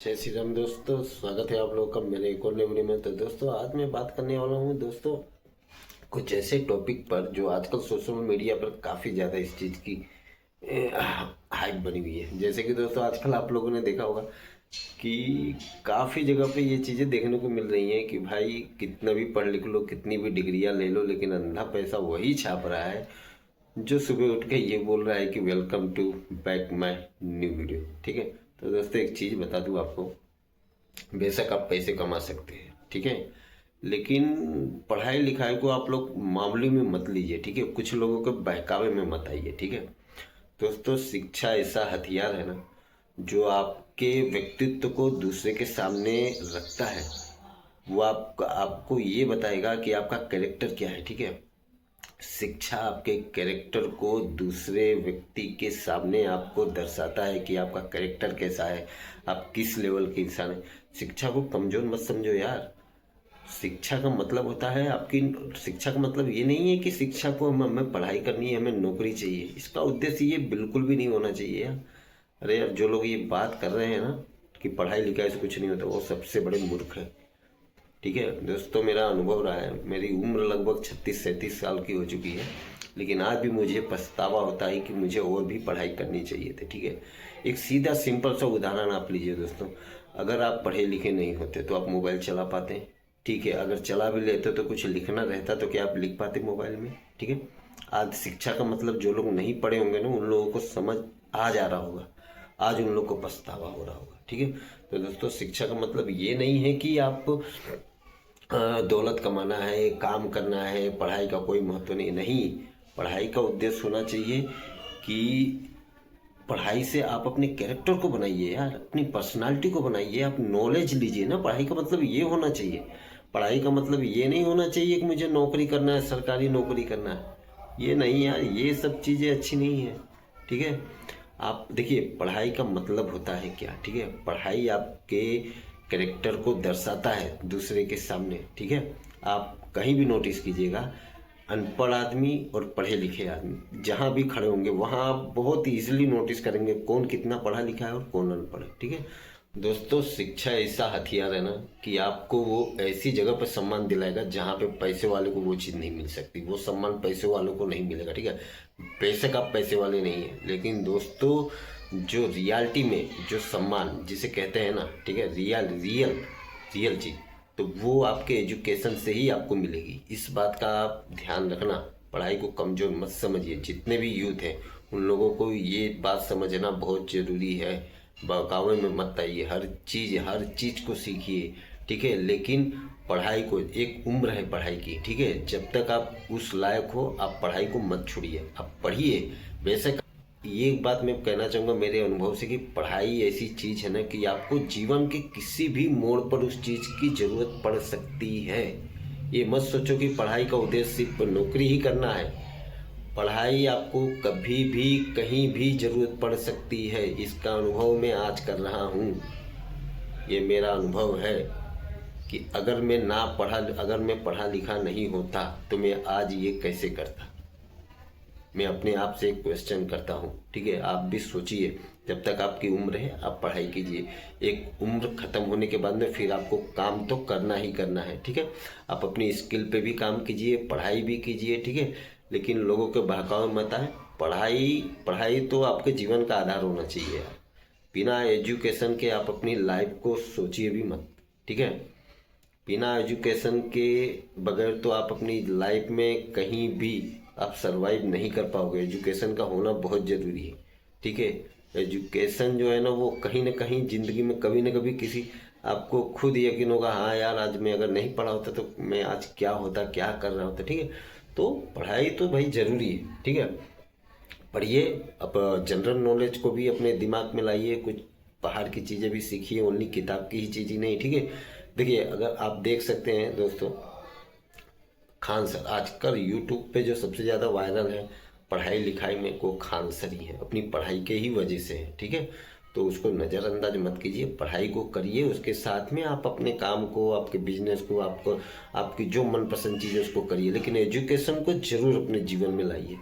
जय श्री राम दोस्तों, स्वागत है आप लोग का मेरे एक और नए वीडियो में। तो दोस्तों आज मैं बात करने वाला हूँ दोस्तों कुछ ऐसे टॉपिक पर जो आजकल सोशल मीडिया पर काफ़ी ज़्यादा इस चीज़ की हाइप बनी हुई है। जैसे कि दोस्तों आजकल आप लोगों ने देखा होगा कि काफ़ी जगह पे ये चीज़ें देखने को मिल रही हैं कि भाई कितना भी पढ़ लिख लो, कितनी भी डिग्रियां ले लो, लेकिन अंधा पैसा वही छाप रहा है जो सुबह उठ के ये बोल रहा है कि welcome to back my new video. ठीक है, तो दोस्तों एक चीज़ बता दूं आपको, बेशक आप पैसे कमा सकते हैं, ठीक है, लेकिन पढ़ाई लिखाई को आप लोग मामूली में मत लीजिए। ठीक है, कुछ लोगों के बहकावे में मत आइए। ठीक है दोस्तों, शिक्षा ऐसा हथियार है ना जो आपके व्यक्तित्व को दूसरे के सामने रखता है। वो आपको ये बताएगा कि आपका कैरेक्टर क्या है। ठीक है, शिक्षा आपके कैरेक्टर को दूसरे व्यक्ति के सामने आपको दर्शाता है कि आपका कैरेक्टर कैसा है, आप किस लेवल के इंसान हैं। शिक्षा को कमजोर मत समझो यार। शिक्षा का मतलब होता है आपकी, शिक्षा का मतलब ये नहीं है कि शिक्षा को हमें पढ़ाई करनी है, हमें नौकरी चाहिए। इसका उद्देश्य ये बिल्कुल भी नहीं होना चाहिए यार। अरे यार, जो लोग ये बात कर रहे हैं ना कि पढ़ाई लिखाई से कुछ नहीं होता, वो सबसे बड़े मूर्ख है। ठीक है दोस्तों, मेरा अनुभव रहा है, मेरी उम्र लगभग 36-37 साल की हो चुकी है, लेकिन आज भी मुझे पछतावा होता है कि मुझे और भी पढ़ाई करनी चाहिए थी। ठीक है, एक सीधा सिंपल सा उदाहरण आप लीजिए दोस्तों। अगर आप पढ़े लिखे नहीं होते तो आप मोबाइल चला पाते हैं। ठीक है, अगर चला भी लेते तो कुछ लिखना रहता तो क्या आप लिख पाते मोबाइल में। ठीक है, आज शिक्षा का मतलब जो लोग नहीं पढ़े होंगे ना, उन लोगों को समझ आ जा रहा होगा, आज उन लोग को पछतावा हो रहा होगा। ठीक है, तो दोस्तों शिक्षा का मतलब ये नहीं है कि आप दौलत कमाना है, काम करना है, पढ़ाई का कोई महत्व नहीं। पढ़ाई का उद्देश्य होना चाहिए कि पढ़ाई से आप अपने कैरेक्टर को बनाइए यार, अपनी पर्सनालिटी को बनाइए, आप नॉलेज लीजिए ना। पढ़ाई का मतलब ये होना चाहिए। पढ़ाई का मतलब ये नहीं होना चाहिए कि मुझे नौकरी करना है, सरकारी नौकरी करना है। ये नहीं यार, ये सब चीज़ें अच्छी नहीं है। ठीक है, आप देखिए पढ़ाई का मतलब होता है क्या। ठीक है, पढ़ाई आपके कैरेक्टर को दर्शाता है दूसरे के सामने। ठीक है, आप कहीं भी नोटिस कीजिएगा, अनपढ़ आदमी और पढ़े लिखे आदमी जहाँ भी खड़े होंगे वहाँ आप बहुत इजीली नोटिस करेंगे कौन कितना पढ़ा लिखा है और कौन अनपढ़ है। ठीक है दोस्तों, शिक्षा ऐसा हथियार है ना कि आपको वो ऐसी जगह पर सम्मान दिलाएगा जहाँ पे पैसे वाले को वो चीज़ नहीं मिल सकती। वो सम्मान पैसे वालों को नहीं मिलेगा। ठीक है, बेशक आप पैसे वाले नहीं है, लेकिन दोस्तों जो रियलिटी में जो सम्मान जिसे कहते हैं ना, ठीक है, रियल रियल रियल चीज़, तो वो आपके एजुकेशन से ही आपको मिलेगी। इस बात का आप ध्यान रखना। पढ़ाई को कमज़ोर मत समझिए। जितने भी यूथ हैं उन लोगों को ये बात समझना बहुत ज़रूरी है। बहकावे में मत आइए, हर चीज़ को सीखिए। ठीक है, लेकिन पढ़ाई को, एक उम्र है पढ़ाई की। ठीक है, जब तक आप उस लायक हो आप पढ़ाई को मत छोड़िए, आप पढ़िए। बेशक ये एक बात मैं कहना चाहूँगा मेरे अनुभव से कि पढ़ाई ऐसी चीज़ है ना कि आपको जीवन के किसी भी मोड़ पर उस चीज़ की ज़रूरत पड़ सकती है। ये मत सोचो कि पढ़ाई का उद्देश्य सिर्फ नौकरी ही करना है। पढ़ाई आपको कभी भी कहीं भी ज़रूरत पड़ सकती है। इसका अनुभव मैं आज कर रहा हूँ। ये मेरा अनुभव है कि अगर मैं पढ़ा लिखा नहीं होता तो मैं आज ये कैसे करता। मैं अपने आप से एक क्वेश्चन करता हूँ। ठीक है, आप भी सोचिए, जब तक आपकी उम्र है आप पढ़ाई कीजिए। एक उम्र खत्म होने के बाद में फिर आपको काम तो करना ही करना है। ठीक है, आप अपनी स्किल पे भी काम कीजिए, पढ़ाई भी कीजिए। ठीक है, लेकिन लोगों के बहकावे में मत आए। पढ़ाई तो आपके जीवन का आधार होना चाहिए यार। बिना एजुकेशन के आप अपनी लाइफ को सोचिए भी मत। ठीक है, बिना एजुकेशन के बगैर तो आप अपनी लाइफ में कहीं भी आप सरवाइव नहीं कर पाओगे। एजुकेशन का होना बहुत ज़रूरी है। ठीक है, एजुकेशन जो है ना वो कहीं ना कहीं ज़िंदगी में कभी ना कभी किसी आपको खुद यकीन होगा, हाँ यार आज मैं अगर नहीं पढ़ा होता तो मैं आज क्या होता, क्या कर रहा होता। ठीक है, तो पढ़ाई तो भाई ज़रूरी है। ठीक है, पढ़िए, अब जनरल नॉलेज को भी अपने दिमाग में लाइए, कुछ बाहर की चीज़ें भी सीखिए, ओनली किताब की ही चीज़ ही नहीं। ठीक है, देखिए अगर आप देख सकते हैं दोस्तों, खान सर आजकल यूट्यूब पे जो सबसे ज़्यादा वायरल है पढ़ाई लिखाई में, को खान सर ही है, अपनी पढ़ाई के ही वजह से है। ठीक है, तो उसको नज़रअंदाज मत कीजिए, पढ़ाई को करिए, उसके साथ में आप अपने काम को, आपके बिजनेस को, आपकी जो मनपसंद चीज़ है उसको करिए, लेकिन एजुकेशन को जरूर अपने जीवन में लाइए।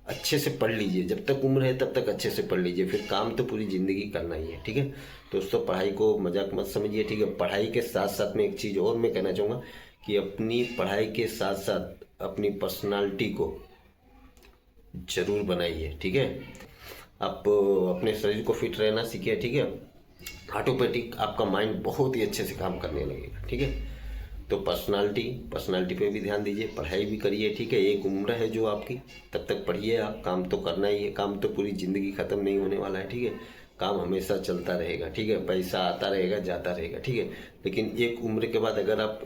अच्छे से पढ़ लीजिए, जब तक उम्र है तब तक अच्छे से पढ़ लीजिए, फिर काम तो पूरी ज़िंदगी करना ही है। ठीक है दोस्तों, पढ़ाई को मजाक मत समझिए। ठीक है, पढ़ाई के साथ साथ में एक चीज़ और मैं कहना चाहूँगा कि अपनी पढ़ाई के साथ साथ अपनी पर्सनालिटी को जरूर बनाइए। ठीक है, आप अपने शरीर को फिट रहना सीखिए। ठीक है, ऑटोमेटिक आपका माइंड बहुत ही अच्छे से काम करने लगेगा। ठीक है, तो पर्सनालिटी पे भी ध्यान दीजिए, पढ़ाई भी करिए। ठीक है, एक उम्र है जो आपकी, तब तक पढ़िए आप, काम तो करना ही है, काम तो पूरी ज़िंदगी ख़त्म नहीं होने वाला है। ठीक है, काम हमेशा चलता रहेगा। ठीक है, पैसा आता रहेगा जाता रहेगा। ठीक है, लेकिन एक उम्र के बाद अगर आप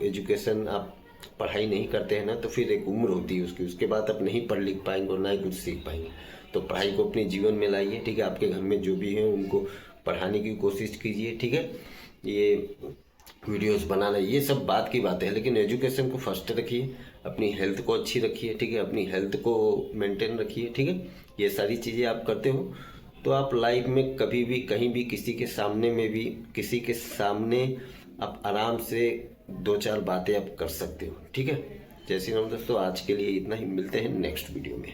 आप पढ़ाई नहीं करते हैं ना, तो फिर एक उम्र होती है उसकी, उसके बाद आप नहीं पढ़ लिख पाएंगे और ना ही कुछ सीख पाएंगे। तो पढ़ाई को अपने जीवन में लाइए। ठीक है, आपके घर में जो भी हैं उनको पढ़ाने की कोशिश कीजिए। ठीक है, ये वीडियोस बनाना ये सब बात की बात है, लेकिन एजुकेशन को फर्स्ट रखिए, अपनी हेल्थ को अच्छी रखिए। ठीक है, अपनी हेल्थ को मेंटेन रखिए। ठीक है, ये सारी चीज़ें आप करते हो तो आप लाइफ में कभी भी कहीं भी किसी के सामने आप आराम से दो चार बातें आप कर सकते हो। ठीक है, जय श्री राम दोस्तों, आज के लिए इतना ही, मिलते हैं नेक्स्ट वीडियो में।